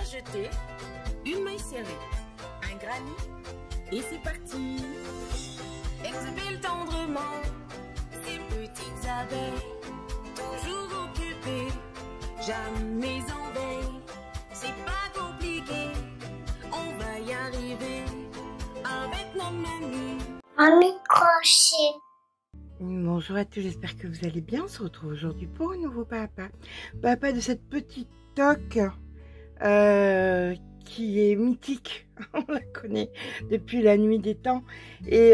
jeter, une maille serrée, un granit, et c'est parti. Exhibile tendrement ces petites abeilles, toujours occupées, jamais en veille. C'est pas compliqué, on va y arriver avec nos menus. Mamie crochet. Bonjour à tous, j'espère que vous allez bien. On se retrouve aujourd'hui pour un nouveau papa. Papa de cette petite toque qui est mythique. On la connaît depuis la nuit des temps. Et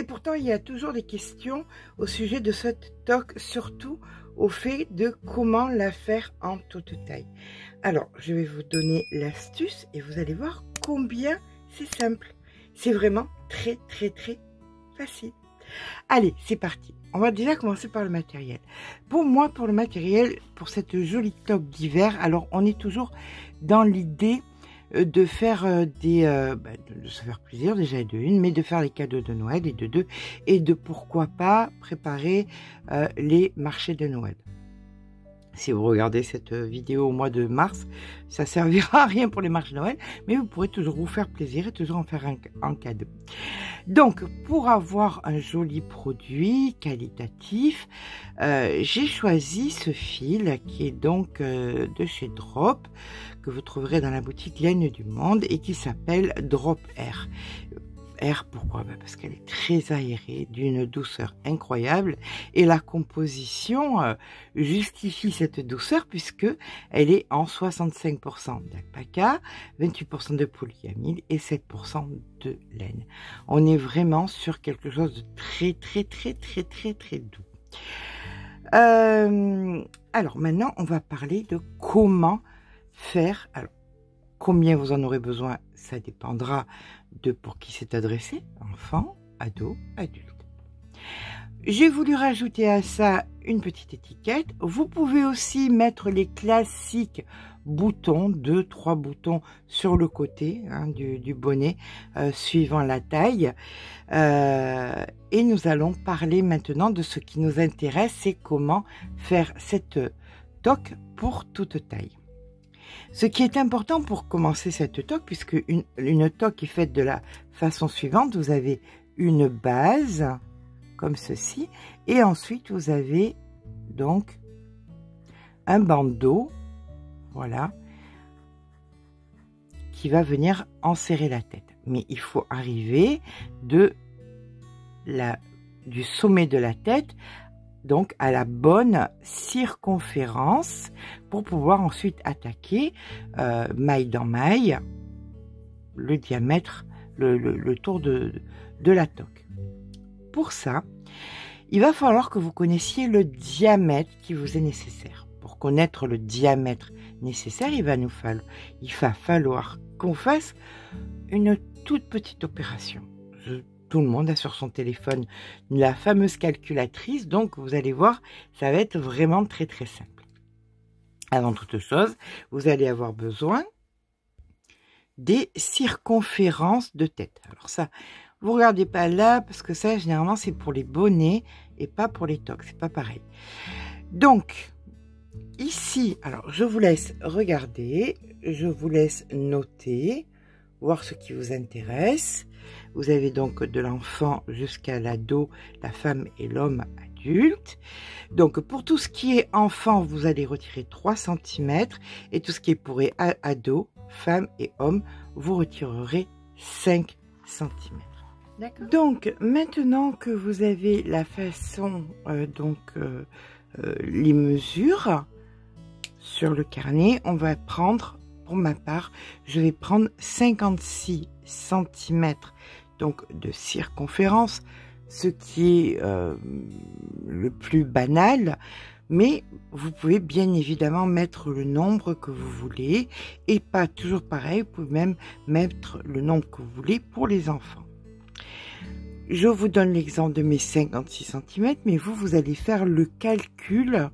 pourtant, il y a toujours des questions au sujet de cette toque, surtout au fait de comment la faire en toute taille. Alors, je vais vous donner l'astuce et vous allez voir combien c'est simple. C'est vraiment très facile. Allez, c'est parti. On va déjà commencer par le matériel. Pour moi, pour le matériel, pour cette jolie toque d'hiver, alors on est toujours dans l'idée de faire de se faire plaisir déjà de une, mais de faire les cadeaux de Noël et de deux, et de pourquoi pas préparer les marchés de Noël. Si vous regardez cette vidéo au mois de mars, ça servira à rien pour les marches de Noël, mais vous pourrez toujours vous faire plaisir et toujours en faire un cadeau. Donc, pour avoir un joli produit qualitatif, j'ai choisi ce fil qui est donc de chez Drop, que vous trouverez dans la boutique Laine du Monde et qui s'appelle Drop Air. Air, pourquoi? Parce qu'elle est très aérée, d'une douceur incroyable, et la composition justifie cette douceur puisque elle est en 65% d'alpaca, 28% de polyamide et 7% de laine. On est vraiment sur quelque chose de très doux. Alors maintenant, on va parler de comment faire. Alors, combien vous en aurez besoin, ça dépendra de pour qui c'est adressé, enfant, ado, adulte. J'ai voulu rajouter à ça une petite étiquette. Vous pouvez aussi mettre les classiques boutons, 2-3 boutons sur le côté du bonnet, suivant la taille. Et nous allons parler maintenant de ce qui nous intéresse, c'est comment faire cette toque pour toute taille. Ce qui est important pour commencer cette toque, puisque une toque est faite de la façon suivante, vous avez une base, comme ceci, et ensuite vous avez donc un bandeau, voilà, qui va venir enserrer la tête. Mais il faut arriver du sommet de la tête donc à la bonne circonférence pour pouvoir ensuite attaquer maille dans maille le diamètre, le tour de la toque. Pour ça, il va falloir que vous connaissiez le diamètre qui vous est nécessaire. Pour connaître le diamètre nécessaire, il va falloir qu'on fasse une toute petite opération. Tout le monde a sur son téléphone la fameuse calculatrice, donc vous allez voir, ça va être vraiment très simple. Avant toute chose, vous allez avoir besoin des circonférences de tête. Alors ça, vous regardez pas là, parce que ça, généralement, c'est pour les bonnets et pas pour les toques, c'est pas pareil. Donc, ici, alors je vous laisse regarder, je vous laisse noter, voir ce qui vous intéresse. Vous avez donc de l'enfant jusqu'à l'ado, la femme et l'homme adulte. Donc pour tout ce qui est enfant, vous allez retirer 3 cm et tout ce qui est pour ado, femme et homme, vous retirerez 5 cm. D'accord. Donc maintenant que vous avez la façon, les mesures sur le carnet, on va prendre, pour ma part, je vais prendre 56 cm donc de circonférence, ce qui est le plus banal, mais vous pouvez bien évidemment mettre le nombre que vous voulez, et pas toujours pareil, vous pouvez même mettre le nombre que vous voulez pour les enfants. Je vous donne l'exemple de mes 56 cm, mais vous allez faire le calcul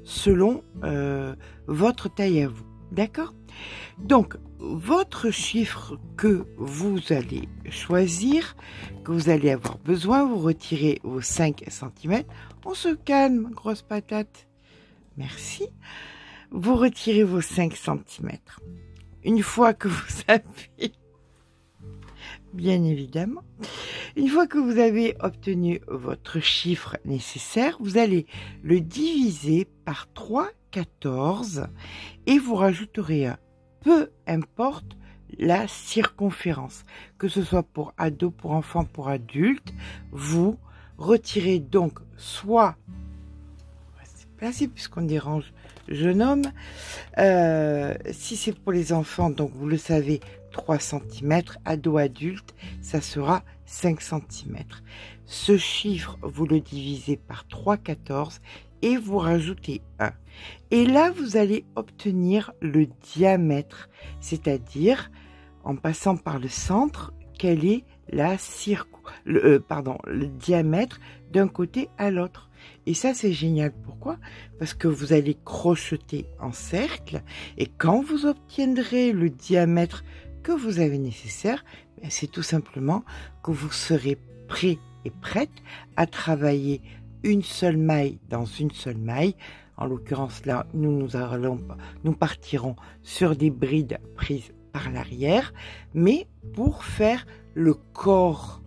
selon votre taille à vous. D'accord? Donc, votre chiffre que vous allez choisir, que vous allez avoir besoin, vous retirez vos 5 cm. On se calme, grosse patate. Merci. Vous retirez vos 5 cm. une fois que vous avez, bien évidemment, une fois que vous avez obtenu votre chiffre nécessaire, vous allez le diviser par 3/14 et vous rajouterez un, peu importe la circonférence, que ce soit pour ado, pour enfant, pour adulte, vous retirez donc soit, on va se déplacer puisqu'on dérange jeune homme, si c'est pour les enfants, donc vous le savez, 3 cm, ado adulte, ça sera 5 cm. Ce chiffre, vous le divisez par 3/14 et vous rajoutez 1. Et là, vous allez obtenir le diamètre, c'est-à-dire, en passant par le centre, quel est le diamètre d'un côté à l'autre. Et ça, c'est génial. Pourquoi? Parce que vous allez crocheter en cercle et quand vous obtiendrez le diamètre que vous avez nécessaire, c'est tout simplement que vous serez prêt et prête à travailler une seule maille dans une seule maille. En l'occurrence là, nous partirons sur des brides prises par l'arrière, mais pour faire le corps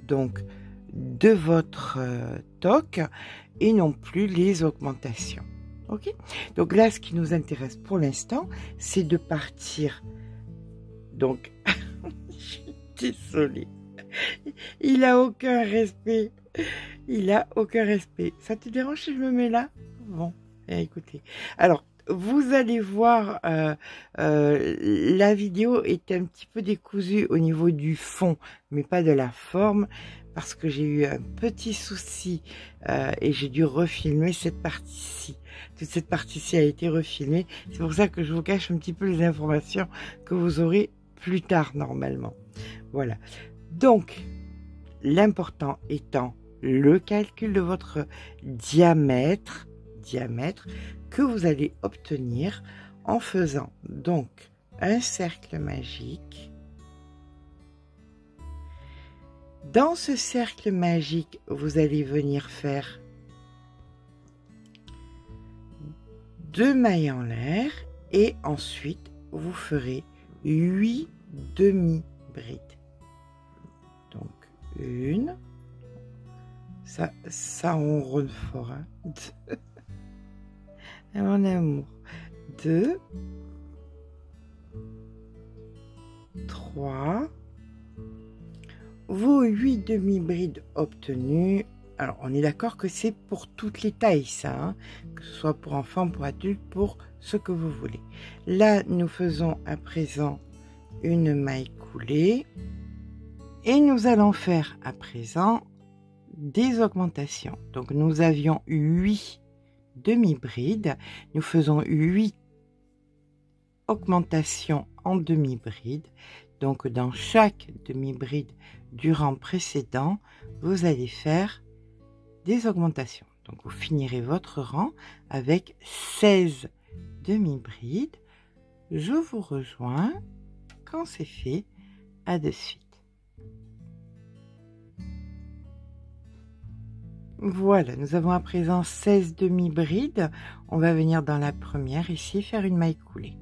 donc de votre toque et non plus les augmentations. Ok? Donc là, ce qui nous intéresse pour l'instant, c'est de partir. Donc, je suis désolée. Il a aucun respect. Il a aucun respect. Ça te dérange si je me mets là? Bon, écoutez. Alors, vous allez voir, la vidéo est un petit peu décousue au niveau du fond, mais pas de la forme, parce que j'ai eu un petit souci et j'ai dû refilmer cette partie-ci. Toute cette partie-ci a été refilmée. C'est pour ça que je vous cache un petit peu les informations que vous aurez plus tard normalement. Voilà. Donc, l'important étant le calcul de votre diamètre que vous allez obtenir en faisant donc un cercle magique. Dans ce cercle magique, vous allez venir faire 2 mailles en l'air et ensuite vous ferez 8 demi-brides. Donc une, ça on ronde fort, hein. Mon amour, 2, 3, vos 8 demi-brides obtenues. Alors, on est d'accord que c'est pour toutes les tailles, ça, hein, que ce soit pour enfants, pour adultes, pour ce que vous voulez. Là, nous faisons à présent une maille coulée et nous allons faire à présent des augmentations. Donc, nous avions 8 demi-brides, nous faisons 8 augmentations en demi-bride. Donc dans chaque demi-bride du rang précédent, vous allez faire des augmentations. Donc vous finirez votre rang avec 16 demi-brides. Je vous rejoins quand c'est fait. À de suite. Voilà, nous avons à présent 16 demi-brides. On va venir dans la première ici, faire une maille coulée.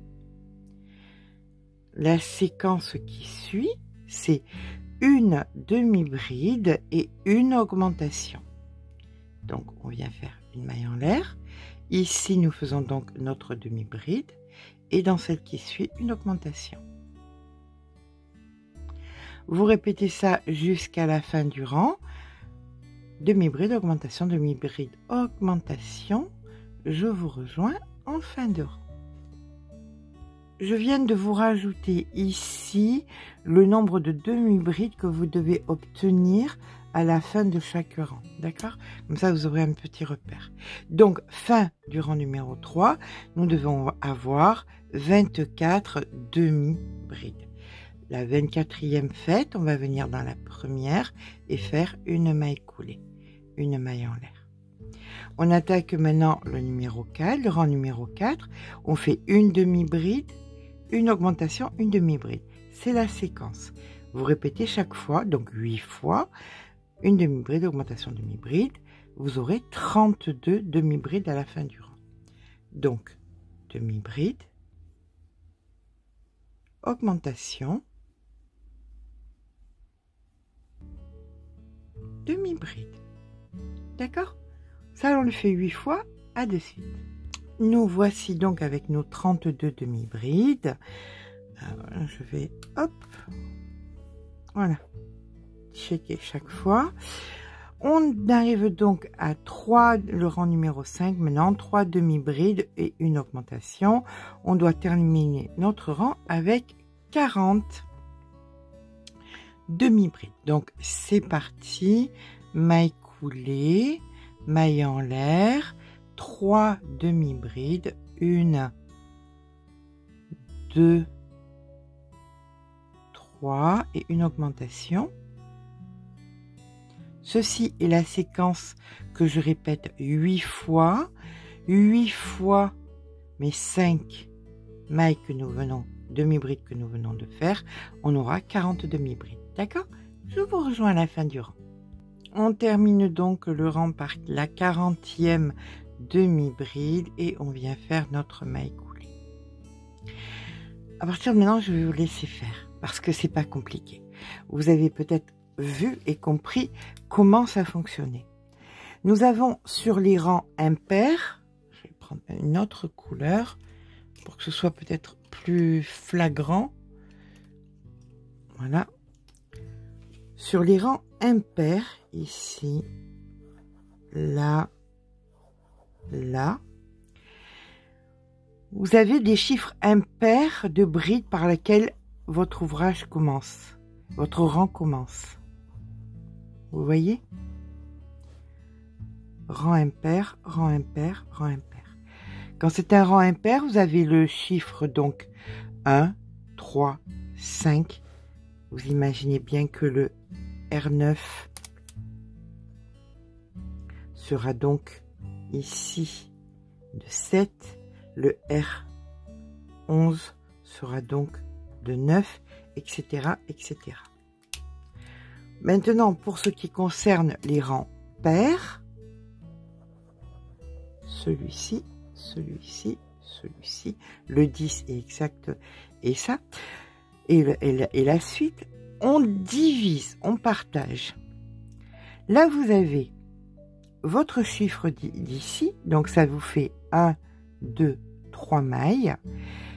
La séquence qui suit, c'est une demi-bride et une augmentation. Donc, on vient faire une maille en l'air. Ici, nous faisons donc notre demi-bride et dans celle qui suit, une augmentation. Vous répétez ça jusqu'à la fin du rang. Demi-bride, augmentation, demi-bride, augmentation. Je vous rejoins en fin de rang. Je viens de vous rajouter ici le nombre de demi-brides que vous devez obtenir à la fin de chaque rang. D'accord? Comme ça, vous aurez un petit repère. Donc, fin du rang numéro 3, nous devons avoir 24 demi-brides. La 24e faite, on va venir dans la première et faire une maille coulée, une maille en l'air. On attaque maintenant le numéro 4, le rang numéro 4. On fait une demi-bride, une augmentation, une demi-bride. C'est la séquence. Vous répétez chaque fois, donc 8 fois, une demi-bride, augmentation, demi-bride. Vous aurez 32 demi-brides à la fin du rang. Donc, demi-bride, augmentation, demi-bride. D'accord? Ça, on le fait 8 fois, à de suite. Nous voici donc avec nos 32 demi-brides. Je vais, hop, voilà, checker chaque fois. On arrive donc à 3, le rang numéro 5 maintenant, 3 demi-brides et une augmentation. On doit terminer notre rang avec 40 demi-brides. Donc c'est parti, maille coulée, maille en l'air, 3 demi-brides, 1, 2, 3 et une augmentation. Ceci est la séquence que je répète 8 fois mes 5 mailles que nous venons, demi-brides que nous venons de faire, on aura 40 demi-brides. D'accord? Je vous rejoins à la fin du rang. On termine donc le rang par la 40e demi-bride et on vient faire notre maille coulée. À partir de maintenant, je vais vous laisser faire parce que c'est pas compliqué. Vous avez peut-être vu et compris comment ça fonctionnait. Nous avons sur les rangs impairs, je vais prendre une autre couleur pour que ce soit peut-être plus flagrant. Voilà. Sur les rangs impairs, ici, là, là, vous avez des chiffres impairs de brides par lesquels votre ouvrage commence, votre rang commence. Vous voyez? Rang impair, rang impair, rang impair. Quand c'est un rang impair, vous avez le chiffre donc 1, 3, 5. Vous imaginez bien que le R9 sera donc ici de 7. Le R11 sera donc de 9, etc., etc. Maintenant, pour ce qui concerne les rangs pairs, celui-ci, celui-ci, celui-ci, le 10 est exact, et ça, et la suite, on divise, on partage. Là, vous avez votre chiffre d'ici, donc ça vous fait 1, 2, 3 mailles.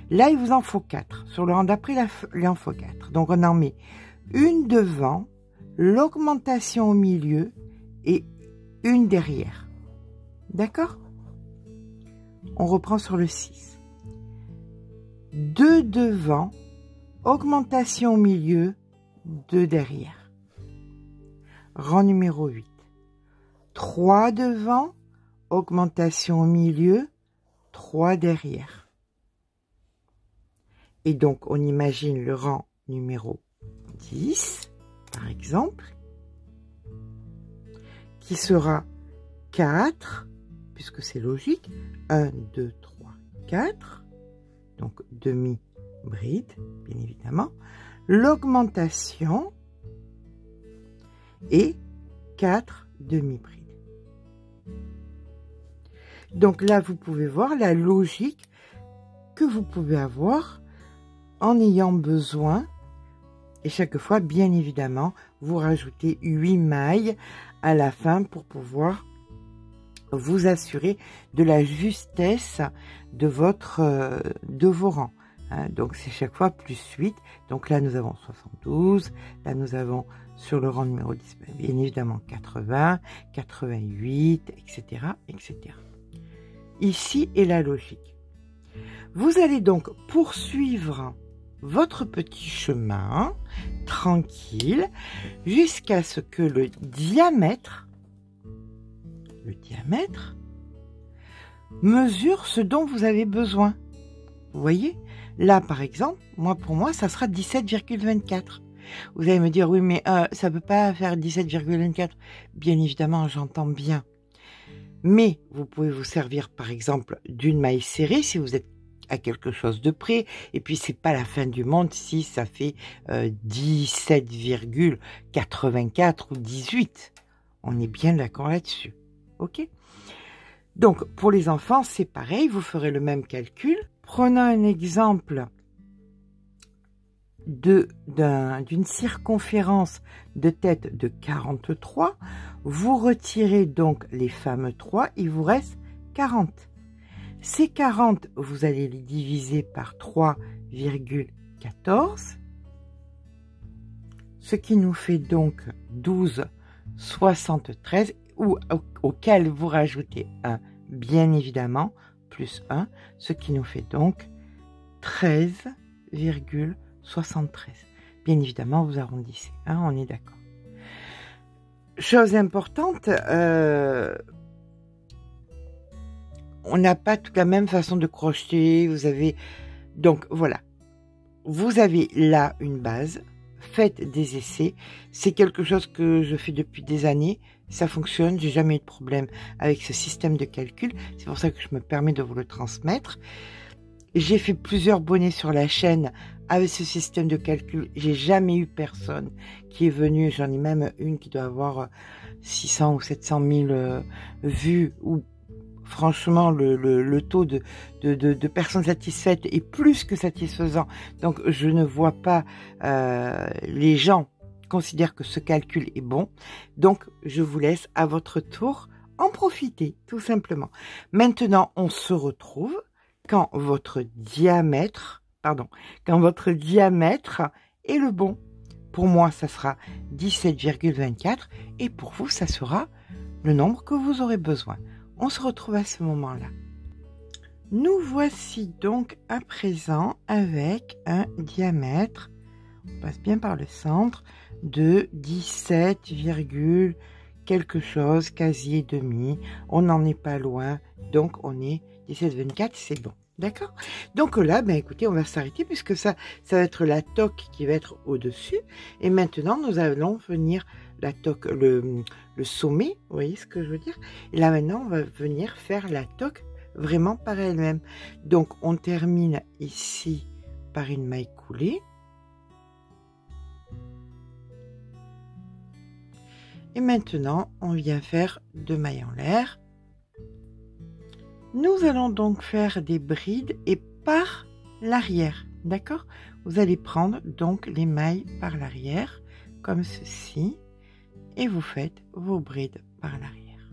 Là, il vous en faut 4. Sur le rang d'après, il en faut 4. Donc, on en met une devant, l'augmentation au milieu et une derrière. D'accord? On reprend sur le 6. 2 devant, augmentation au milieu, 2 derrière. Rang numéro 8. 3 devant, augmentation au milieu, 3 derrière. Et donc, on imagine le rang numéro 10, par exemple, qui sera 4, puisque c'est logique, 1, 2, 3, 4, donc demi-bride, bien évidemment, l'augmentation et 4 demi-brides. Donc là, vous pouvez voir la logique que vous pouvez avoir en ayant besoin. Et chaque fois, bien évidemment, vous rajoutez 8 mailles à la fin pour pouvoir vous assurer de la justesse de vos rangs. Hein, donc, c'est chaque fois plus 8. Donc là, nous avons 72. Là, nous avons sur le rang numéro 10, bien évidemment, 80, 88, etc., etc. Ici est la logique. Vous allez donc poursuivre votre petit chemin tranquille jusqu'à ce que le diamètre mesure ce dont vous avez besoin. Vous voyez? Là, par exemple, pour moi, ça sera 17,24. Vous allez me dire, oui, mais ça ne peut pas faire 17,24. Bien évidemment, j'entends bien. Mais vous pouvez vous servir, par exemple, d'une maille serrée si vous êtes à quelque chose de près. Et puis, c'est pas la fin du monde si ça fait 17,84 ou 18. On est bien d'accord là-dessus. OK? Donc, pour les enfants, c'est pareil. Vous ferez le même calcul. Prenons un exemple d'une circonférence de tête de 43, vous retirez donc les fameux 3, il vous reste 40. Ces 40, vous allez les diviser par 3,14, ce qui nous fait donc 12,73, auquel vous rajoutez 1, bien évidemment, plus 1, ce qui nous fait donc 13,73. Bien évidemment, vous arrondissez, hein, on est d'accord. Chose importante, on n'a pas toute la même façon de crocheter. Vous avez donc voilà, vous avez là une base. Faites des essais. C'est quelque chose que je fais depuis des années. Ça fonctionne. J'ai jamais eu de problème avec ce système de calcul. C'est pour ça que je me permets de vous le transmettre. J'ai fait plusieurs bonnets sur la chaîne avec ce système de calcul. J'ai jamais eu personne qui est venu. J'en ai même une qui doit avoir 600 ou 700 000 vues. Ou franchement, le taux de personnes satisfaites est plus que satisfaisant. Donc, je ne vois pas les gens considèrent que ce calcul est bon. Donc, je vous laisse à votre tour en profiter, tout simplement. Maintenant, on se retrouve quand votre diamètre est le bon. Pour moi, ça sera 17,24 et pour vous, ça sera le nombre que vous aurez besoin. On se retrouve à ce moment-là. Nous voici donc à présent avec un diamètre, on passe bien par le centre, de 17, quelque chose, quasi et demi. On n'en est pas loin, donc on est 17,24, c'est bon. D'accord? Donc là, ben écoutez, on va s'arrêter puisque ça va être la toque qui va être au-dessus. Et maintenant, nous allons venir la toque, le sommet, vous voyez ce que je veux dire? Et là maintenant, on va venir faire la toque vraiment par elle-même. Donc, on termine ici par une maille coulée. Et maintenant, on vient faire 2 mailles en l'air. Nous allons donc faire des brides et par l'arrière, d'accord? Vous allez prendre donc les mailles par l'arrière, comme ceci, et vous faites vos brides par l'arrière.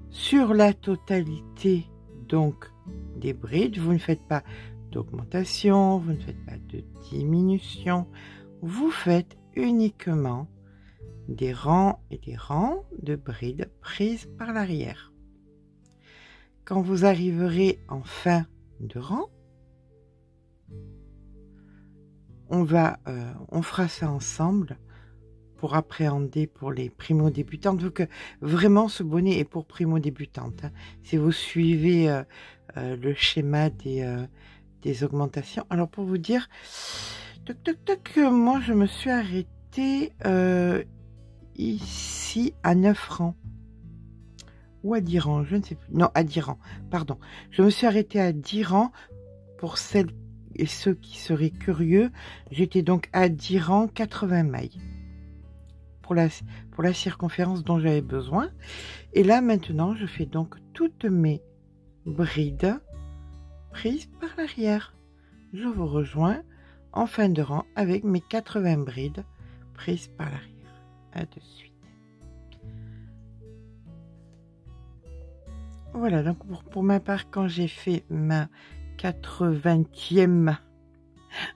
Sur la totalité donc des brides, vous ne faites pas d'augmentation, vous ne faites pas de diminution, vous faites uniquement des rangs et des rangs de brides prises par l'arrière. Quand vous arriverez en fin de rang, on fera ça ensemble pour appréhender pour les primo-débutantes. Vu que vraiment ce bonnet est pour primo-débutantes. Hein. Si vous suivez le schéma des augmentations. Alors pour vous dire, moi je me suis arrêtée ici à 9 rangs. Ou à 10 rangs, je ne sais plus. Non, à 10 rangs, pardon. Je me suis arrêtée à 10 rangs. Pour celles et ceux qui seraient curieux, j'étais donc à 10 rangs, 80 mailles. Pour la circonférence dont j'avais besoin. Et là, maintenant, je fais donc toutes mes brides prises par l'arrière. Je vous rejoins en fin de rang avec mes 80 brides prises par l'arrière. À de suite. Voilà, donc pour ma part, quand j'ai fait ma 80e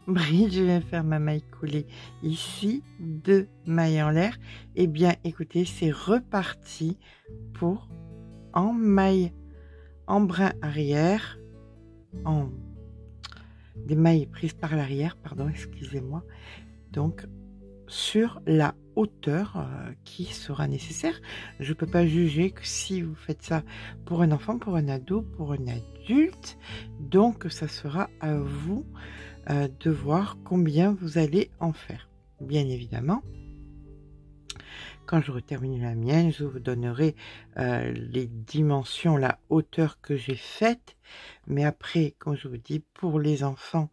bride, je vais faire ma maille coulée ici, 2 mailles en l'air. Et bien, écoutez, c'est reparti pour en maille, en brin arrière, des mailles prises par l'arrière, pardon, excusez-moi. Donc, sur la hauteur qui sera nécessaire. Je ne peux pas juger que si vous faites ça pour un enfant, pour un ado, pour un adulte. Donc, ça sera à vous de voir combien vous allez en faire. Bien évidemment, quand j'aurai terminé la mienne, je vous donnerai les dimensions, la hauteur que j'ai faite. Mais après, comme je vous dis, pour les enfants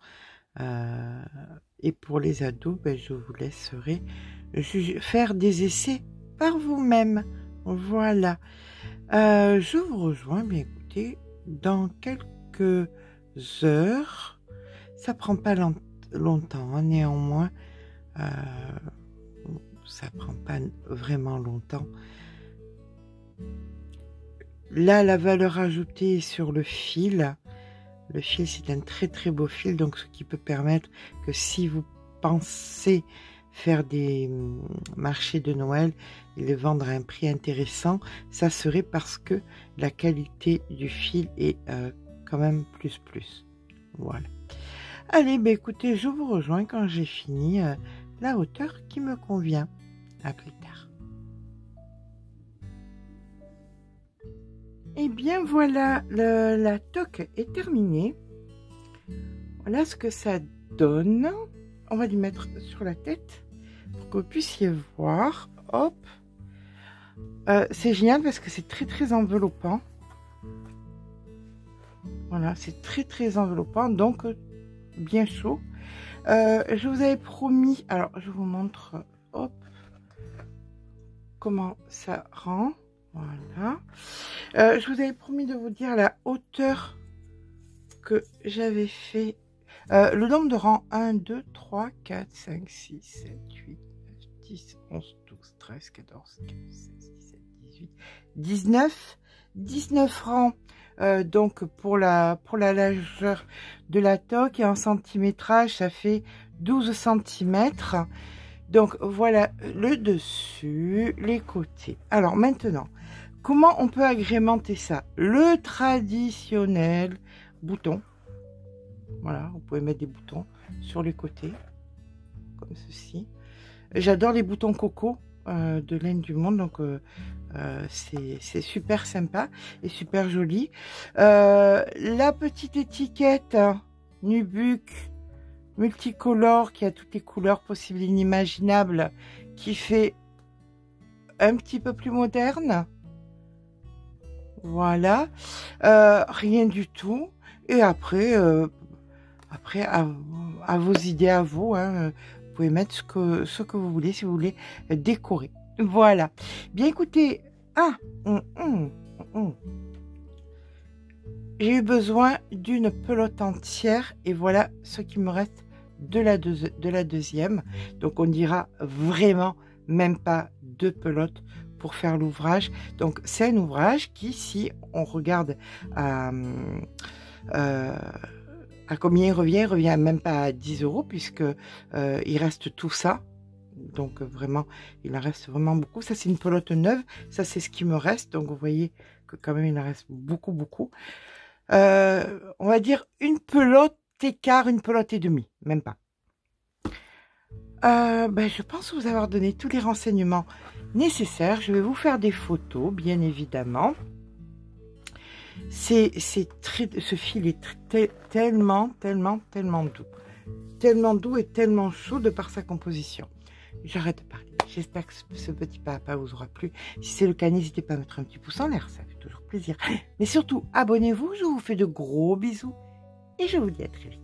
et pour les ados, ben, je vous laisserai faire des essais par vous-même. Voilà. Je vous rejoins, bien écoutez, dans quelques heures. Ça prend pas longtemps, hein, néanmoins. Ça prend pas vraiment longtemps. Là, la valeur ajoutée est sur le fil. Le fil, c'est un très très beau fil, donc ce qui peut permettre que si vous pensez faire des marchés de Noël et les vendre à un prix intéressant, ça serait parce que la qualité du fil est quand même plus. Voilà. Allez, ben écoutez, je vous rejoins quand j'ai fini la hauteur qui me convient. À plus tard. Et bien voilà, la toque est terminée. Voilà ce que ça donne. On va lui mettre sur la tête pour que vous puissiez voir. Hop. C'est génial parce que c'est très très enveloppant. Voilà, c'est très très enveloppant, donc bien chaud. Je vous avais promis, alors je vous montre, hop, comment ça rend. Voilà. Je vous avais promis de vous dire la hauteur que j'avais fait. Le nombre de rangs 1, 2, 3, 4, 5, 6, 7, 8, 9, 10, 11, 12, 13, 14, 15, 16, 17, 18, 19 rangs. Donc pour la largeur de la toque et en centimétrage, ça fait 12 cm. Donc voilà le dessus, les côtés. Alors maintenant, comment on peut agrémenter ça? Le traditionnel bouton. Voilà, vous pouvez mettre des boutons sur les côtés, comme ceci. J'adore les boutons coco de laine du monde, donc c'est super sympa et super joli. La petite étiquette Nubuck multicolore qui a toutes les couleurs possibles et inimaginables, qui fait un petit peu plus moderne. Voilà, rien du tout. Et après, à vos idées, à vous, hein, vous pouvez mettre ce que vous voulez, si vous voulez décorer. Voilà. Bien écoutez, j'ai eu besoin d'une pelote entière et voilà ce qui me reste de la deuxième. Donc on dira vraiment même pas 2 pelotes pour faire l'ouvrage. Donc c'est un ouvrage qui, si on regarde à combien il revient même pas à 10 € puisque il reste tout ça. Donc vraiment, il en reste vraiment beaucoup. Ça, c'est une pelote neuve. Ça, c'est ce qui me reste. Donc vous voyez que quand même, il en reste beaucoup. On va dire une pelote et quart, une pelote et demie, même pas. Je pense vous avoir donné tous les renseignements nécessaires. Je vais vous faire des photos, bien évidemment. Ce fil est tellement doux. Tellement doux et tellement chaud de par sa composition. J'arrête de parler. J'espère que ce petit papa vous aura plu. Si c'est le cas, n'hésitez pas à mettre un petit pouce en l'air. Ça fait toujours plaisir. Mais surtout, abonnez-vous. Je vous fais de gros bisous. Et je vous dis à très vite.